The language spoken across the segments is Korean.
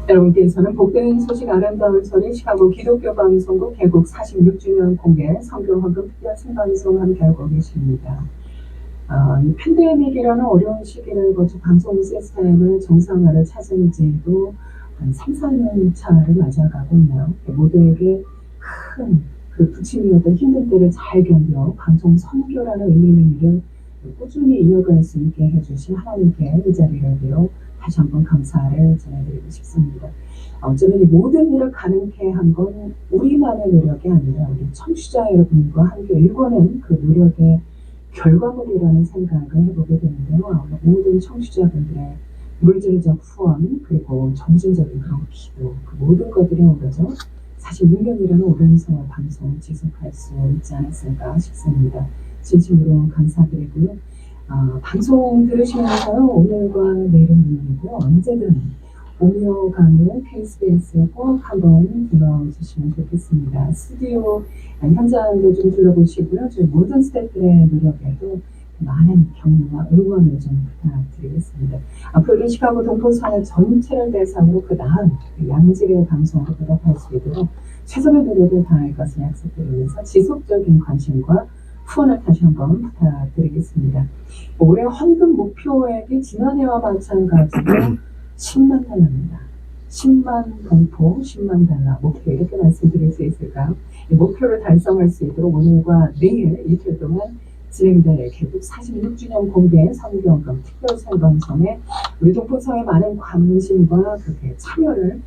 여러분께서는 복된 소식 아름다운 소리 시카고 기독교 방송국 개국 46주년 공개 성교헌금 특별 생방송 함께하고 계십니다. 이 팬데믹이라는 어려운 시기를 거쳐 방송 시스템을 정상화를 찾은 지도 한 3, 4년 차를 맞아가고 있네요. 모두에게 큰 그 부침이었던 힘든 때를 잘 견뎌 방송 선교라는 의미 있는 일을 꾸준히 이어갈 수 있게 해주신 하나님께 이 자리를 빌어 다시 한번 감사를 전해드리고 싶습니다. 어쩌면 이 모든 일을 가능케 한 건 우리만의 노력이 아니라 우리 청취자 여러분과 함께 일궈낸 그 노력의 결과물이라는 생각을 해보게 되는데요. 모든 청취자분들의 물질적 후원 그리고 정신적인 그런 기도 그 모든 것들이 오르죠. 사실 6년이라는 오랜 세월 방송을 지속할 수 있지 않았을까 싶습니다. 진심으로 감사드리고요. 방송 들으시면서요. 오늘과 내일은 물론이고요. 언제든 오며 가며 KSBS에 꼭 한번 들러주시면 좋겠습니다. 스튜디오 현장도 좀 둘러보시고요. 저희 모든 스태프들의 노력에도 많은 격려와 응원을 좀 부탁드리겠습니다. 앞으로도 시카고 동포사회 전체를 대상으로 그 나은 양질의 방송으로 보답할 수 있도록 최선의 노력을 다할 것을 약속드리면서 지속적인 관심과 후원을 다시 한번 부탁드리겠습니다. 올해 헌금 목표액이 지난해와 마찬가지로 10만 달러입니다. 10만 동포, 10만 달러 목표 이렇게 말씀드릴 수 있을까요? 이 목표를 달성할 수 있도록 오늘과 내일 이틀 동안 진행될 개국 46주년 공개 성교헌금 특별 생방송에 우리 동포사회 많은 관심과 그렇게 참여를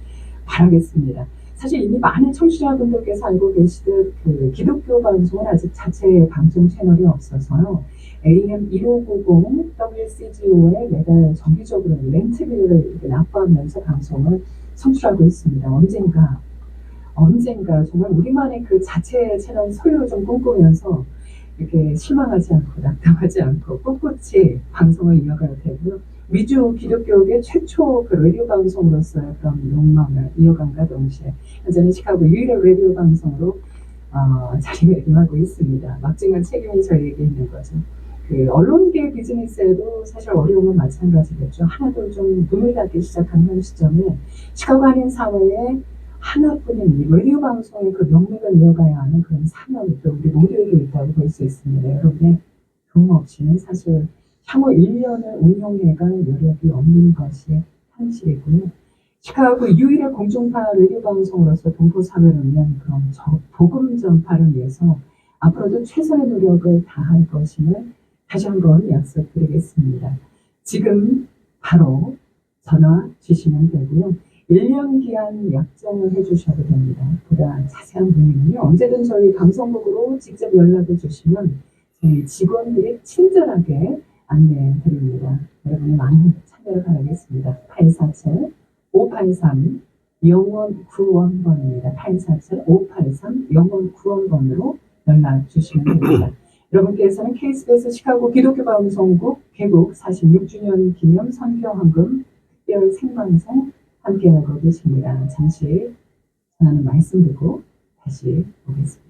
바라겠습니다. 사실 이미 많은 청취자분들께서 알고 계시듯 그 기독교 방송은 아직 자체 방송 채널이 없어서요. AM 1590 WCGO에 매달 정기적으로 렌트비를 납부하면서 방송을 송출하고 있습니다. 언젠가 정말 우리만의 그 자체 채널 소유를 좀 꿈꾸면서 이렇게 실망하지 않고 낙담하지 않고 꿋꿋이 방송을 이어갈 테고요. 미주 기독교계 최초 그 라디오 방송으로서의 그런 욕망을 이어감과 동시에 현재는 시카고 유일의 라디오 방송으로 자리매김하고 있습니다. 막중한 책임이 저희에게 있는 거죠. 그 언론계 비즈니스에도 사실 어려움은 마찬가지겠죠. 하나도 좀 눈을 닫기 시작한 현 시점에 시카고 한인 사회에 하나뿐인 이 라디오 방송의 그 명맥을 이어가야 하는 그런 사명이 또 우리 모두에게 있다고 볼 수 있습니다. 여러분의 도움 없이는 사실 향후 1년을 운영해갈 여력이 없는 것이 현실이고요. 시카고 유일의 공중파 라디오 방송으로서 동포 사회를 위한 그런 복음 전파를 위해서 앞으로도 최선의 노력을 다할 것임을 다시 한번 약속드리겠습니다. 지금 바로 전화 주시면 되고요. 1년 기한 약정을 해주셔도 됩니다. 보다 자세한 문의는요. 언제든 저희 방송국으로 직접 연락을 주시면 저희 직원들이 친절하게 안내해 드립니다. 여러분의 많은 참여를 바라겠습니다. 847-583 영원 구원번입니다. 847-583 영원 구원번으로 연락 주시면 됩니다. 여러분께서는 KSBS 시카고 기독교 방송국 개국 46주년 기념 성교헌금 특별 생방송 함께하고 계십니다. 잠시 전하는 말씀 듣고 다시 오겠습니다.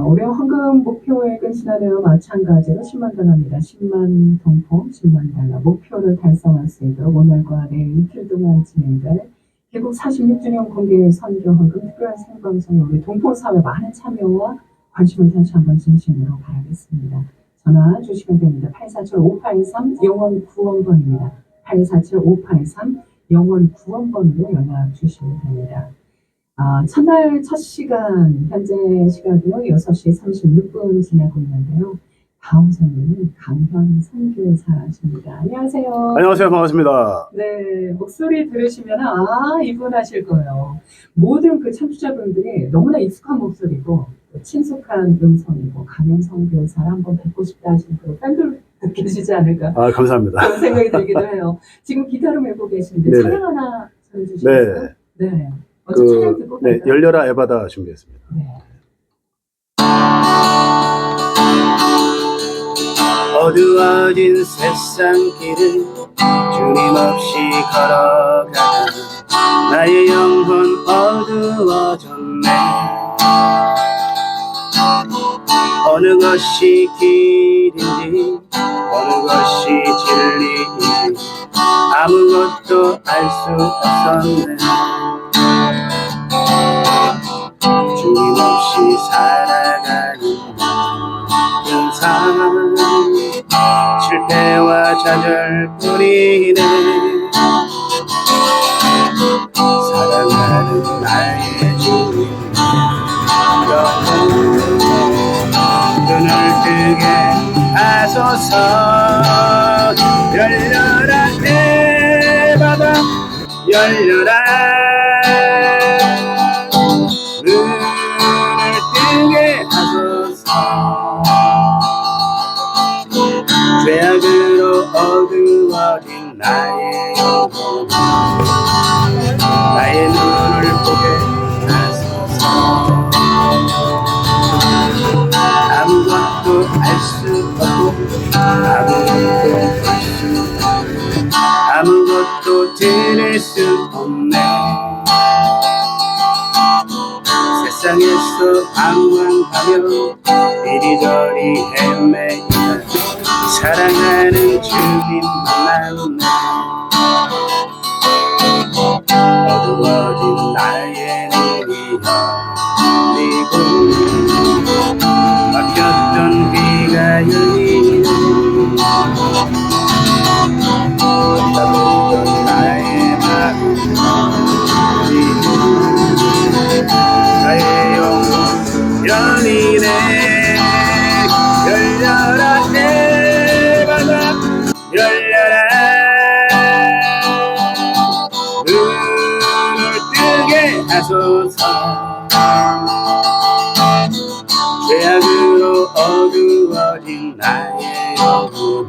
올해 헌금 목표액은 지난해와 마찬가지로 10만 달러입니다. 10만 동포, 10만 달러 목표를 달성할 수 있도록 오늘과 내일 이틀 동안 진행될 개국 46주년 공개 선교헌금 특별한 생방송에 우리 동포사회 많은 참여와 관심을 다시 한번 진심으로 바라겠습니다. 전화 주시면 됩니다. 847-583 영원 구원번입니다. 847-583 영원 구원번으로 연락 주시면 됩니다. 첫날 첫 시간 현재 시각이요 6시 36분 지나고 있는데요. 다음 선생님은 강현 선교사십니다. 안녕하세요. 안녕하세요. 반갑습니다. 네, 목소리 들으시면 이분 하실 거예요. 모든 그 청취자분들이 너무나 익숙한 목소리고 친숙한 음성이고 강현 선교사를 한번 뵙고 싶다 하시는 그런 팬들 느끼시지 않을까? 감사합니다. 그런 생각이 들기도 해요. 지금 기타로 메고 계시는데 네네. 찬양 하나 전해주시겠어요? 네. 먼저 찬양 듣고 네, 열려라 에바다 준비했습니다. 네. 어두워진 세상 길을 주님 없이 걸어가다 나의 영혼 어두워졌네. 어느 것이 길인지 어느 것이 진리인지 아무것도 알 수 없었네. 주님 없이 살아가는 인상, 실패와 좌절뿐이네. 사랑하는 나의 주님, 영원 눈을 뜨게 하소서. 열려라 내 바다, 열려라 눈을 뜨게 하소서. 죄악으로 어두워진 나의 영혼, 나의 눈을 보게 하소서. 아무것도 알 수 없고 아무것도 볼 수 없고 아무것도 들을 수 없네. 세상에서 방황하며 이리저리 헤매이다 사랑하는 주님 만났네. 어두워진 나의 눈이 열리고 막혔던 귀가 열리네. 따뜻한 나의 마음 열리고 나의 영혼 열리네. 열려라 내 바다, 열려라 눈을 뜨게 하소서. 죄악으로 어두워진 나의 영혼,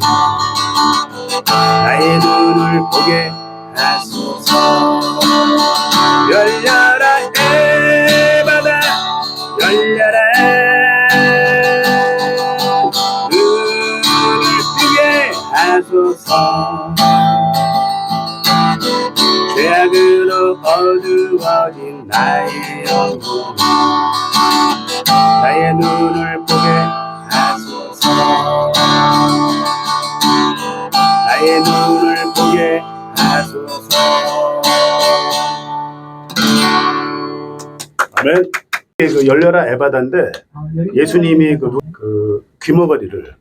나의 눈을 보게 하소서. 열려라 내 바다, 열려라 눈을 뜨게 하소서. 죄악으로 어두워진 나의 영혼, 나의 눈을 보게 하소서. 나의 눈을 보게 하소서. 아멘. 그 열려라 에바다인데 예수님이 그 귀머거리를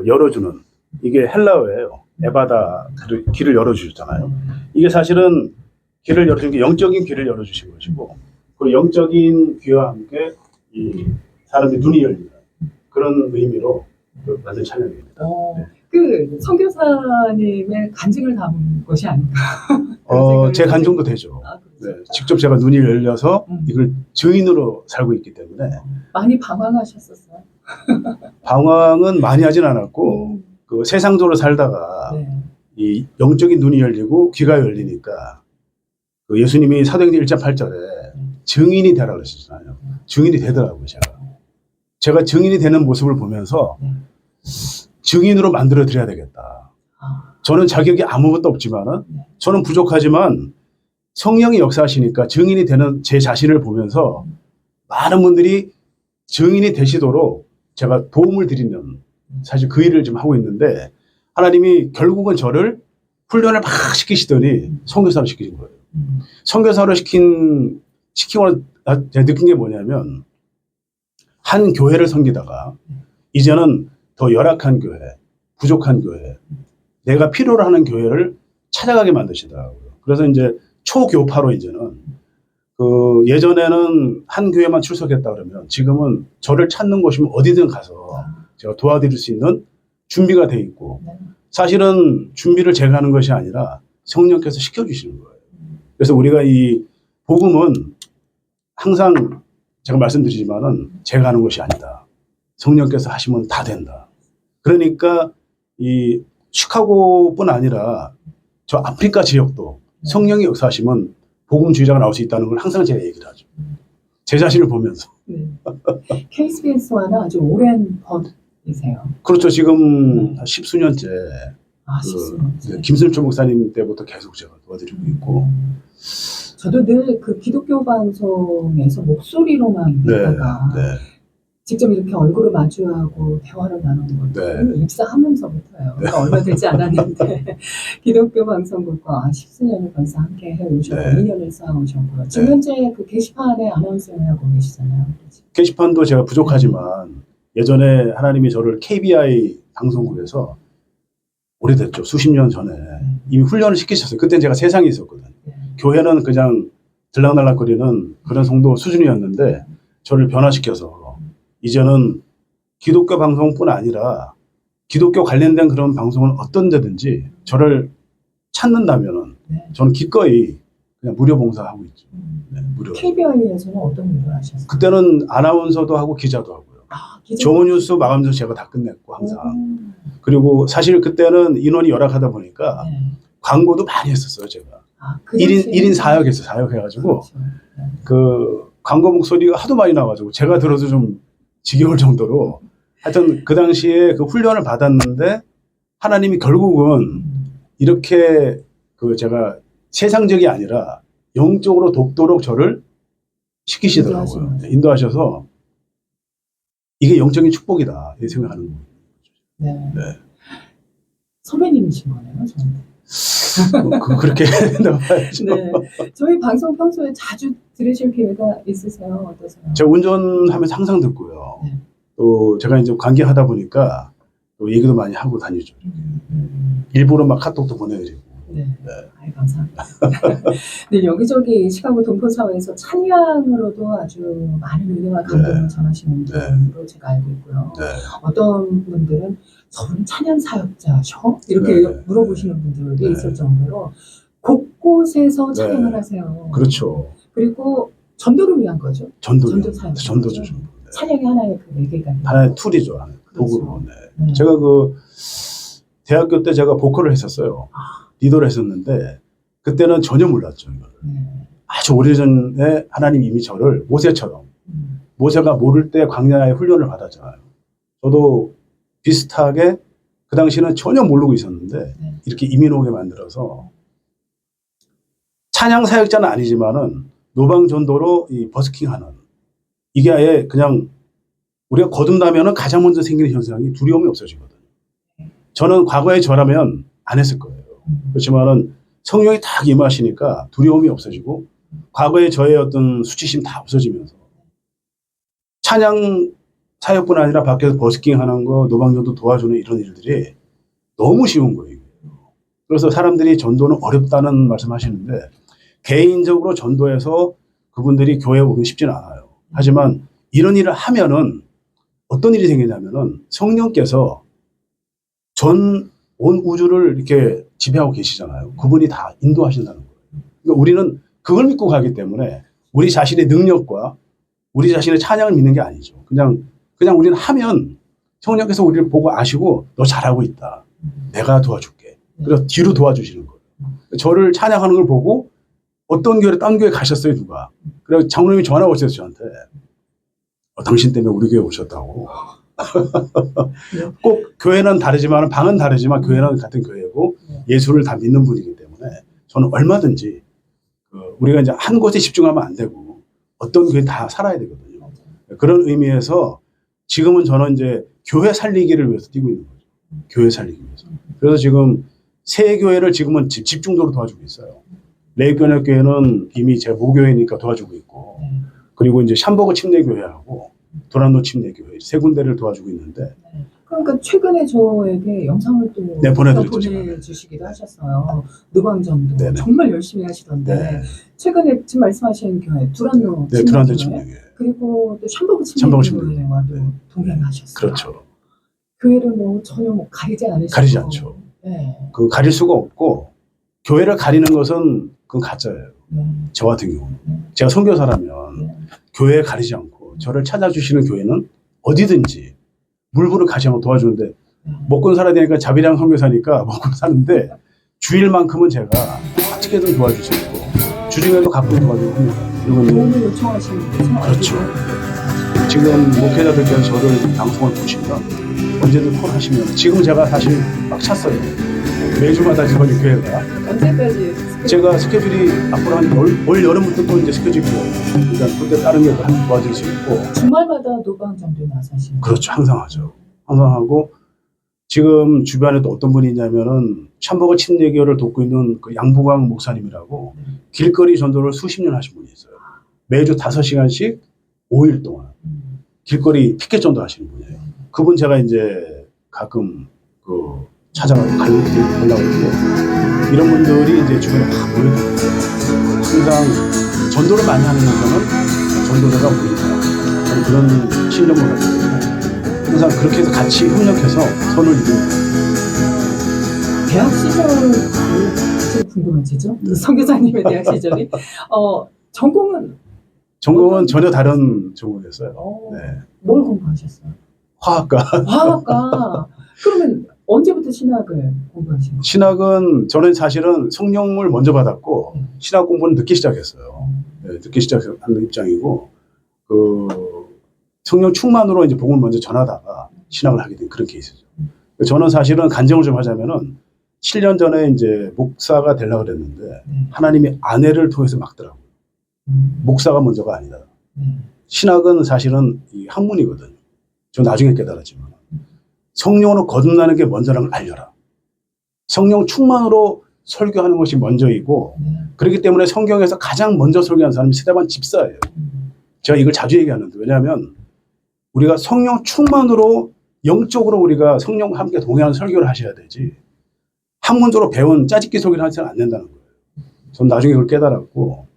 열어주는, 이게 헬라어예요. 에바다, 길을 열어주셨잖아요. 이게 사실은 길을 열어주는 게 영적인 길을 열어주신 것이고, 그 영적인 귀와 함께 이 사람의 눈이 열리는 그런 의미로 만든 찬양입니다. 네. 그 선교사님의 간증을 담은 것이 아닌가? 제 간증도 되죠. 네, 직접 제가 눈이 열려서 이걸 증인으로 살고 있기 때문에. 많이 방황하셨었어요? 방황은 많이 하진 않았고 그 세상적으로 살다가 네. 이 영적인 눈이 열리고 귀가 열리니까 그 예수님이 사도행전 1장 8절에 증인이 되라 그러시잖아요. 증인이 되더라고요. 제가 증인이 되는 모습을 보면서 증인으로 만들어 드려야 되겠다. 저는 자격이 아무것도 없지만은, 저는 부족하지만 성령이 역사하시니까 증인이 되는 제 자신을 보면서 많은 분들이 증인이 되시도록 제가 도움을 드리는, 사실 그 일을 좀 하고 있는데, 하나님이 결국은 저를 훈련을 막 시키시더니 선교사로 시키신 거예요. 선교사로 시키고 제가 느낀 게 뭐냐면, 한 교회를 섬기다가 이제는 더 열악한 교회, 부족한 교회, 내가 필요로 하는 교회를 찾아가게 만드시더라고요. 그래서 이제 초교파로 이제는 그 예전에는 한 교회만 출석했다 그러면 지금은 저를 찾는 곳이면 어디든 가서 제가 도와드릴 수 있는 준비가 돼 있고, 사실은 준비를 제가 하는 것이 아니라 성령께서 시켜주시는 거예요. 그래서 우리가 이 복음은 항상 제가 말씀드리지만은 제가 하는 것이 아니다. 성령께서 하시면 다 된다. 그러니까 이 시카고뿐 아니라 저 아프리카 지역도 성령이 역사하시면 복음주의자가 나올 수 있다는 걸 항상 제가 얘기를 하죠. 제 자신을 보면서. KBS와는 아주 오랜 번이세요. 그렇죠. 지금 십수년째. 십수년째. 김슬초 목사님 때부터 계속 제가 도와드리고 있고. 저도 늘 그 기독교 방송에서 목소리로만 듣다가 직접 이렇게 얼굴을 마주하고 대화를 나누는 것도 네. 입사하면서부터요. 그러니까 얼마 되지 않았는데 기독교 방송국과 10수년을 벌써 함께 해오셨고 네. 2년을 쌓아오셨고요. 지금 네. 현재 그 게시판에 아나운서를 하고 계시잖아요. 게시판도 제가 부족하지만 예전에 하나님이 저를 KBI 방송국에서 오래됐죠. 수십 년 전에 이미 훈련을 시키셨어요. 그때는 제가 세상에 있었거든요. 네. 교회는 그냥 들락날락거리는 그런 성도 수준이었는데 저를 변화시켜서 이제는 기독교 방송뿐 아니라 기독교 관련된 그런 방송은 어떤 데든지 저를 찾는다면은 네. 저는 기꺼이 그냥 무료 봉사하고 있죠. 네, 무료. KBI에서는 어떤 일을 하셨어요? 그때는 아나운서도 하고 기자도 하고요. 기자. 조모뉴스 마감도 제가 다 끝냈고 항상. 오. 그리고 사실 그때는 인원이 열악하다 보니까 네. 광고도 많이 했었어요, 제가. 그 1인 4역 했어요, 4역 해가지고. 그렇죠. 네. 그 광고 목소리가 하도 많이 나와가지고 제가 들어도 좀 지겨울 정도로 하여튼 그 당시에 그 훈련을 받았는데 하나님이 결국은 이렇게 그 제가 세상적이 아니라 영적으로 돕도록 저를 시키시더라고요. 인도하셔서 이게 영적인 축복이다 이렇게 생각하는 거예요. 네. 네. 선배님이신 거네요, 저는. 그렇게 된다고 봐야죠. 네. 저희 방송 평소에 자주 들으실 기회가 있으세요? 어떠세요? 제가 운전하면서 항상 듣고요. 네. 또 제가 이제 관계하다 보니까 또 얘기도 많이 하고 다니죠. 일부러 막 카톡도 보내드리고. 네. 아이, 감사합니다. 네, 여기저기 시카고 동포사회에서 찬양으로도 아주 많은 은혜와 감동을 전하시는 분으로 제가 알고 있고요. 네. 어떤 분들은 저분 찬양 사역자셔? 이렇게 네. 물어보시는 분들이 네. 있을 정도로 곳곳에서 찬양을 네. 하세요. 그렇죠. 그리고 전도를 위한 거죠. 전도요. 사역. 전도죠. 전도. 네. 찬양이 하나의 그 매개가 돼요. 하나의 툴이죠. 하나의 그렇죠. 도구로. 네. 네. 제가 그 대학교 때 제가 보컬을 했었어요. 리더를 했었는데 그때는 전혀 몰랐죠. 이거를. 네. 아주 오래전에 하나님 이미 저를 모세처럼 모세가 모를 때 광야에 훈련을 받았잖아요. 저도 비슷하게 그 당시에는 전혀 모르고 있었는데 네. 이렇게 이민 오게 만들어서 찬양 사역자는 아니지만은 노방 전도로 이 버스킹하는 이게 아예 그냥 우리가 거듭나면은 가장 먼저 생기는 현상이 두려움이 없어지거든요. 저는 과거에 저라면 안 했을 거예요. 그렇지만은 성령이 딱 임하시니까 두려움이 없어지고 과거에 저의 어떤 수치심 다 없어지면서 찬양 사역뿐 아니라 밖에서 버스킹 하는 거, 노방전도 도와주는 이런 일들이 너무 쉬운 거예요. 그래서 사람들이 전도는 어렵다는 말씀하시는데 개인적으로 전도해서 그분들이 교회에 오기 쉽지는 않아요. 하지만 이런 일을 하면은 어떤 일이 생기냐면은 성령께서 온 우주를 이렇게 지배하고 계시잖아요. 그분이 다 인도하신다는 거예요. 그러니까 우리는 그걸 믿고 가기 때문에 우리 자신의 능력과 우리 자신의 찬양을 믿는 게 아니죠. 그냥 우리는 하면 성령께서 우리를 보고 아시고 너 잘하고 있다. 내가 도와줄게. 그래서 뒤로 도와주시는 거예요. 저를 찬양하는 걸 보고 어떤 교회, 딴 교회 가셨어요, 누가. 그래서 장로님이 전화가 오셨어요, 저한테. 당신 때문에 우리 교회 오셨다고. 꼭 교회는 다르지만 방은 다르지만 교회는 같은 교회고 예수를 다 믿는 분이기 때문에 저는 얼마든지 우리가 이제 한 곳에 집중하면 안 되고 어떤 교회 다 살아야 되거든요. 그런 의미에서 지금은 저는 이제 교회 살리기를 위해서 뛰고 있는 거죠. 교회 살리기 위해서. 그래서 지금 새 교회를 지금은 집중적으로 도와주고 있어요. 레이교회는 이미 제 모교회니까 도와주고 있고 그리고 이제 샴버그 침례교회하고 도란노 침례교회 세 군데를 도와주고 있는데 그러니까 최근에 저에게 영상을 또 보내주시기도 하셨어요. 노방전도 네네. 정말 열심히 하시던데 네. 최근에 지금 말씀하신 교회 두란노 네, 두란노 침례교회 그리고 또 샴버그 침례교회와도 동행하셨어요. 그렇죠. 교회를 뭐 전혀 뭐 가리지 않으시고 가리지 않죠. 네. 그 가릴 수가 없고 교회를 가리는 것은 그건 가짜예요. 저 같은 경우는 제가 선교사라면 교회에 가리지 않고 저를 찾아주시는 교회는 어디든지 물부를 가지 않고 도와주는데 먹고 살아야 되니까 자비랑 선교사니까 먹고 사는데 주일만큼은 제가 어떻게든 도와줄 수 있고 주중에도 가끔 도와주고 합니다. 그리고 도움을 요청하시는 거죠? 그렇죠. 지금 목회자들께서 저를 방송을 보시면 언제든 콜하시면 지금 제가 사실 막 찼어요. 매주마다 지금 교회가 언제까지? 제가 스케줄이 앞으로 한 올 여름부터 또 이제 스케줄이 비어요. 그러니까 그때 다른 것도 한 도와줄 수 있고. 주말마다 노방 정도 나서시는. 그렇죠. 항상 하죠. 항상 하고 지금 주변에 또 어떤 분이 있냐면은 샴버거 침례교를 돕고 있는 그 양부광 목사님이라고 길거리 전도를 수십 년 하신 분이 있어요. 매주 5시간씩 5일 동안 길거리 피켓 전도 하시는 분이에요. 그분 제가 이제 가끔 그 찾아가고 가려고 했고 이런 분들이 이제 주변에 다 모여있어요. 항상 전도를 많이 하는 데서는 전도자가 모인다. 저는 그런 신념을 가지고 있어요. 항상 그렇게 해서 같이 협력해서 선을 이루는 대학 시절 궁금하시죠? 선교사님의 대학 시절이 전공은 전혀 다른 전공이었어요. 네. 뭘 공부하셨어요? 화학과. 화학과. 그러면 언제부터 신학을 공부하신 거예요? 신학은 저는 사실은 성령을 먼저 받았고 신학 공부는 늦게 시작했어요. 네, 늦게 시작하는 입장이고 그 성령 충만으로 이제 복음을 먼저 전하다가 신학을 하게 된 그런 케이스죠. 저는 사실은 간증을 좀 하자면은 7년 전에 이제 목사가 되려고 그랬는데 하나님이 아내를 통해서 막더라고요. 목사가 먼저가 아니다. 신학은 사실은 이 학문이거든요. 저 나중에 깨달았지만 성령으로 거듭나는 게 먼저라는 걸 알려라. 성령 충만으로 설교하는 것이 먼저이고 그렇기 때문에 성경에서 가장 먼저 설교한 사람이 스데반 집사예요. 제가 이걸 자주 얘기하는데 왜냐하면 우리가 성령 충만으로 영적으로 우리가 성령과 함께 동행하는 설교를 하셔야 되지 학문적으로 배운 짜집기 설교를 하셔서는 안 된다는 거예요. 전 나중에 그걸 깨달았고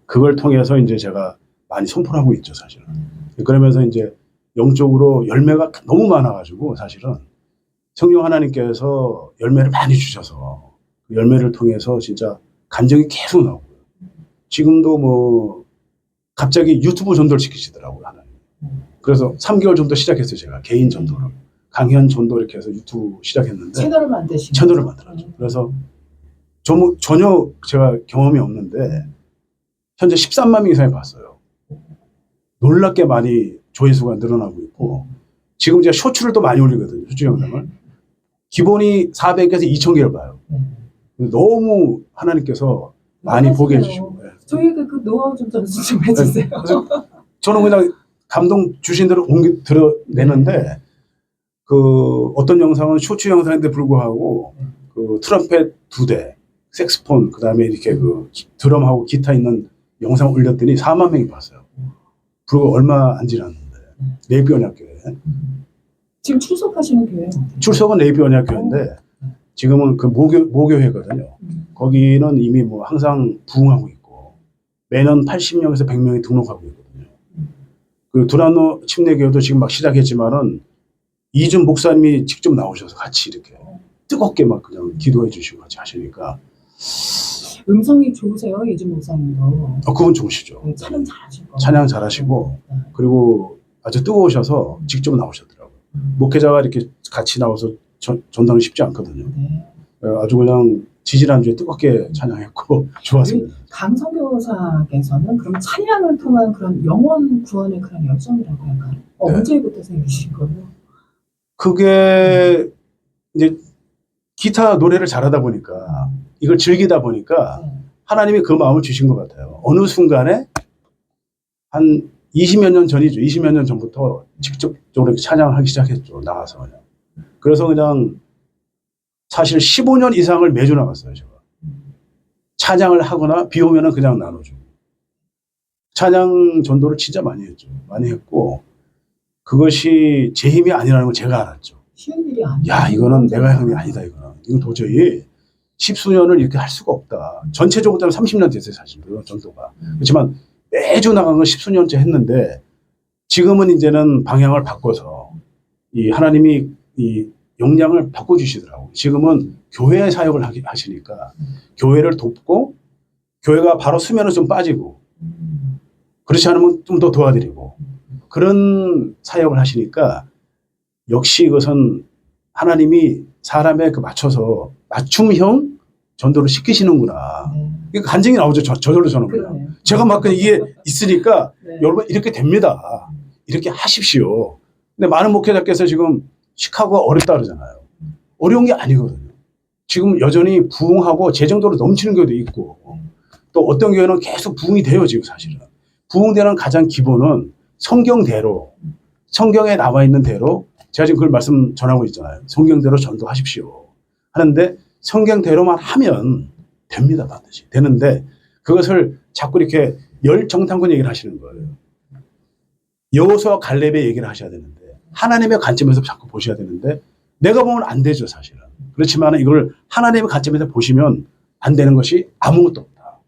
그걸 통해서 이제 제가 많이 선포를 하고 있죠, 사실은. 그러면서 이제 영적으로 열매가 너무 많아가지고 사실은 성령 하나님께서 열매를 많이 주셔서 그 열매를 통해서 진짜 간증이 계속 나오고요. 지금도 뭐 갑자기 유튜브 전도를 시키시더라고요, 하나님. 그래서 3개월 정도 시작했어요, 제가 개인 전도를. 강연 전도 이렇게 해서 유튜브 시작했는데 채널을 만드신 채널을 만들었죠. 그래서 전혀 제가 경험이 없는데 현재 13만 명 이상이 봤어요. 놀랍게 많이 조회수가 늘어나고 있고 지금 제가 쇼츠를 또 많이 올리거든요. 쇼츠 영상을. 기본이 400에서 2,000개를 봐요. 너무 하나님께서 많이 보게 해주시고. 저희가 그 노하우 좀 전수 좀 해주세요. 저는 그냥 감동 주신 대로 드러내는데 그 어떤 영상은 쇼츠 영상인데 불구하고 그 트럼펫 2대, 색스폰, 그 다음에 이렇게 그 드럼하고 기타 있는 영상 올렸더니 4만 명이 봤어요. 불과 얼마 안 지났는데. 레이비언약교회. 지금 출석하시는 교회? 출석은 레이비언약교회인데 지금은 그 모교회거든요. 거기는 이미 뭐 항상 부흥하고 있고 매년 80명에서 100명이 등록하고 있거든요. 그리고 두란노 침례교회도 지금 막 시작했지만은 이준 목사님이 직접 나오셔서 같이 이렇게 뜨겁게 막 그냥 기도해 주시고 같이 하시니까 음성이 좋으세요, 이준 목사님도. 그분 좋으시죠. 찬양 잘하시고. 찬양 잘하시고 그리고 아주 뜨거우셔서 직접 나오셨더라고요. 목회자가 이렇게 같이 나와서 전도는 쉽지 않거든요. 아주 그냥 지지난주에 뜨겁게 찬양했고 좋았습니다. 강선교사께서는 그럼 찬양을 통한 그런 영혼 구원의 그런 열정이라고 할까요? 언제부터 생기신 거예요? 그게 이제 기타 노래를 잘하다 보니까 이걸 즐기다 보니까 하나님이 그 마음을 주신 것 같아요. 어느 순간에 한 20몇 년 전이죠. 20몇 년 전부터 직접적으로 찬양을 하기 시작했죠. 나가서 그냥. 그래서 그냥 사실 15년 이상을 매주 나갔어요. 제가. 찬양을 하거나 비 오면은 그냥 나눠주고. 찬양 전도를 진짜 많이 했죠. 많이 했고 그것이 제 힘이 아니라는 걸 제가 알았죠. 쉬운 일이 아니에요. 야, 이거는 내가 힘이 아니다, 이거는. 이건 도저히 10수년을 이렇게 할 수가 없다. 전체적으로 30년 됐어요, 사실. 전도가. 그렇지만 매주 나간 건 10수년째 했는데 지금은 이제는 방향을 바꿔서 이 하나님이 이 역량을 바꿔주시더라고요. 지금은 교회 사역을 하시니까 교회를 돕고 교회가 바로 수면은 좀 빠지고 그렇지 않으면 좀 더 도와드리고 그런 사역을 하시니까 역시 이것은 하나님이 사람에 그 맞춰서 맞춤형 전도를 시키시는구나. 그러니까 간증이 나오죠. 저절로 저는 그냥. 제가 막 그냥 이게 있으니까 여러분 이렇게 됩니다. 이렇게 하십시오. 근데 많은 목회자께서 지금 시카고가 어렵다 그러잖아요. 어려운 게 아니거든요. 지금 여전히 부흥하고 재정도로 넘치는 교회도 있고 또 어떤 교회는 계속 부흥이 돼요. 지금 사실은. 부흥되는 가장 기본은 성경대로 성경에 나와 있는 대로 제가 지금 그걸 말씀 전하고 있잖아요. 성경대로 전도하십시오. 하는데 성경대로만 하면 됩니다. 반드시. 되는데 그것을 자꾸 이렇게 열정탐꾼 얘기를 하시는 거예요. 여호수아와 갈렙의 얘기를 하셔야 되는데 하나님의 관점에서 자꾸 보셔야 되는데 내가 보면 안 되죠. 사실은. 그렇지만 이걸 하나님의 관점에서 보시면 안 되는 것이 아무것도 없다.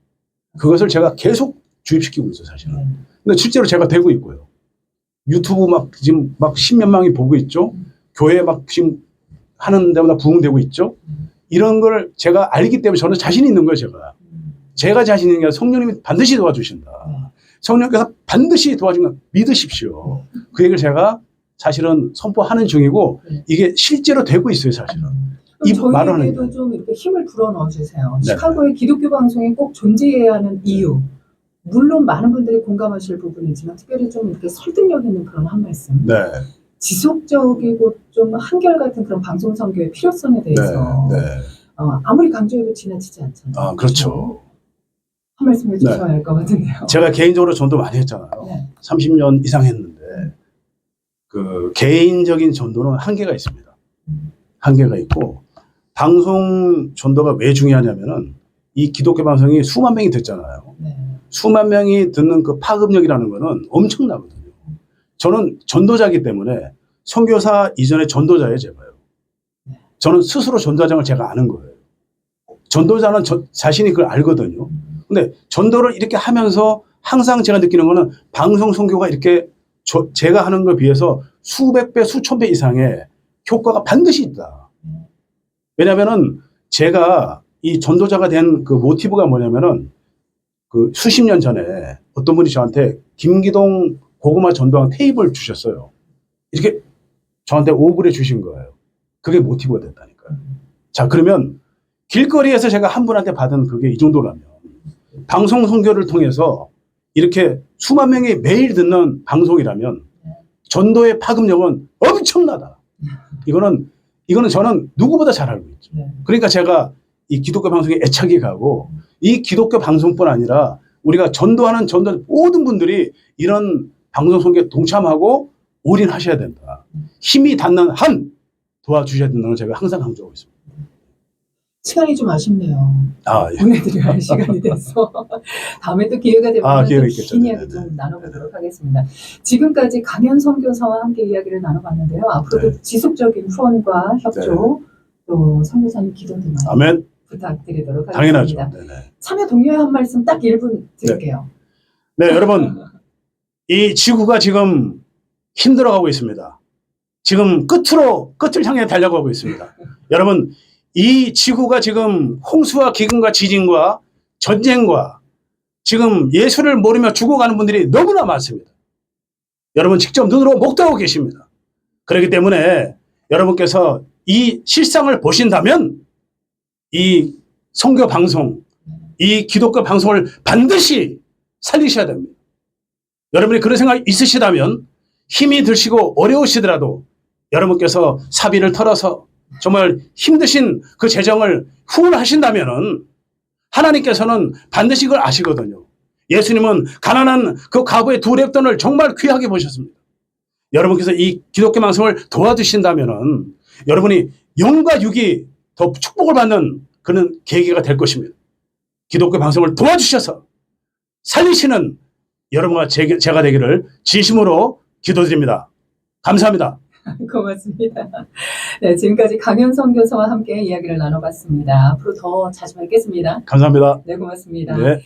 그것을 제가 계속 주입시키고 있어요. 사실은. 근데 실제로 제가 되고 있고요. 유튜브 막 지금 막 10몇 명이 보고 있죠. 교회 막 지금 하는 데마다 부흥되고 있죠. 이런 걸 제가 알기 때문에 저는 자신 있는 거예요. 제가 자신 있는 게 아니라 성령님이 반드시 도와주신다. 성령께서 반드시 도와주는 거 믿으십시오. 그 얘기를 제가 사실은 선포하는 중이고 이게 실제로 되고 있어요. 사실은. 이 말을 하는 저희에게도 좀 이렇게 힘을 불어넣어 주세요. 네. 시카고의 기독교 방송이 꼭 존재해야 하는 이유. 물론 많은 분들이 공감하실 부분이지만 특별히 좀 이렇게 설득력 있는 그런 한 말씀. 네. 지속적이고 좀 한결같은 그런 방송 선교의 필요성에 대해서 네. 아무리 강조해도 지나치지 않잖아요. 아, 그렇죠. 한 말씀 해주셔야 할 것 같은데요. 제가 개인적으로 전도 많이 했잖아요. 네. 30년 이상 했는데 그 개인적인 전도는 한계가 있습니다. 한계가 있고 방송 전도가 왜 중요하냐면은 이 기독교 방송이 수만 명이 듣잖아요. 네. 수만 명이 듣는 그 파급력이라는 거는 엄청나거든요. 저는 전도자이기 때문에 선교사 이전에 전도자예요, 제가요. 저는 스스로 전도자장을 제가 아는 거예요. 전도자는 자신이 그걸 알거든요. 근데 전도를 이렇게 하면서 항상 제가 느끼는 거는 방송 선교가 이렇게 제가 하는 것에 비해서 수백 배, 수천 배 이상의 효과가 반드시 있다. 왜냐면은 제가 이 전도자가 된 그 모티브가 뭐냐면은 그 수십 년 전에 어떤 분이 저한테 김기동 고구마 전도왕 테이블 주셨어요. 이렇게 저한테 오불해 주신 거예요. 그게 모티브가 됐다니까요. 자, 그러면 길거리에서 제가 한 분한테 받은 그게 이 정도라면 방송 선교를 통해서 이렇게 수만 명이 매일 듣는 방송이라면 전도의 파급력은 엄청나다. 이거는 저는 누구보다 잘 알고 있죠. 그러니까 제가 이 기독교 방송에 애착이 가고 이 기독교 방송뿐 아니라 우리가 전도하는 모든 분들이 이런 방송 선교에 동참하고 올인하셔야 된다. 힘이 닿는 한 도와주셔야 된다는 걸 제가 항상 강조하고 있습니다. 시간이 좀 아쉽네요. 아, 예. 보내드려야 할 시간이 돼서 다음에 또 기회가 되면 기회가 긴 있겠죠. 이야기 네네. 좀 나눠보도록 하겠습니다. 지금까지 강현 선교사와 함께 이야기를 나눠봤는데요. 앞으로도 지속적인 후원과 협조 또 선교사님 기도도 많이 아멘. 부탁드리도록 하겠습니다. 당연하죠. 네네. 참여 동료의 한 말씀 딱 1분 드릴게요. 네, 여러분. 이 지구가 지금 힘들어가고 있습니다. 지금 끝을 향해 달려가고 있습니다. 여러분, 이 지구가 지금 홍수와 기근과 지진과 전쟁과 지금 예수를 모르며 죽어가는 분들이 너무나 많습니다. 여러분 직접 눈으로 목도하고 계십니다. 그렇기 때문에 여러분께서 이 실상을 보신다면 이 선교 방송, 이 기독교 방송을 반드시 살리셔야 됩니다. 여러분이 그런 생각이 있으시다면 힘이 드시고 어려우시더라도 여러분께서 사비를 털어서 정말 힘드신 그 재정을 후원하신다면은 하나님께서는 반드시 그걸 아시거든요. 예수님은 가난한 그 과부의 두 렙돈을 정말 귀하게 보셨습니다. 여러분께서 이 기독교 방송을 도와주신다면은 여러분이 영과 육이 더 축복을 받는 그런 계기가 될 것입니다. 기독교 방송을 도와주셔서 살리시는 여러분과 제가 되기를 진심으로 기도드립니다. 감사합니다. 고맙습니다. 네, 지금까지 강현 선교사와 함께 이야기를 나눠봤습니다. 앞으로 더 자주 뵙겠습니다. 감사합니다. 네, 고맙습니다. 네.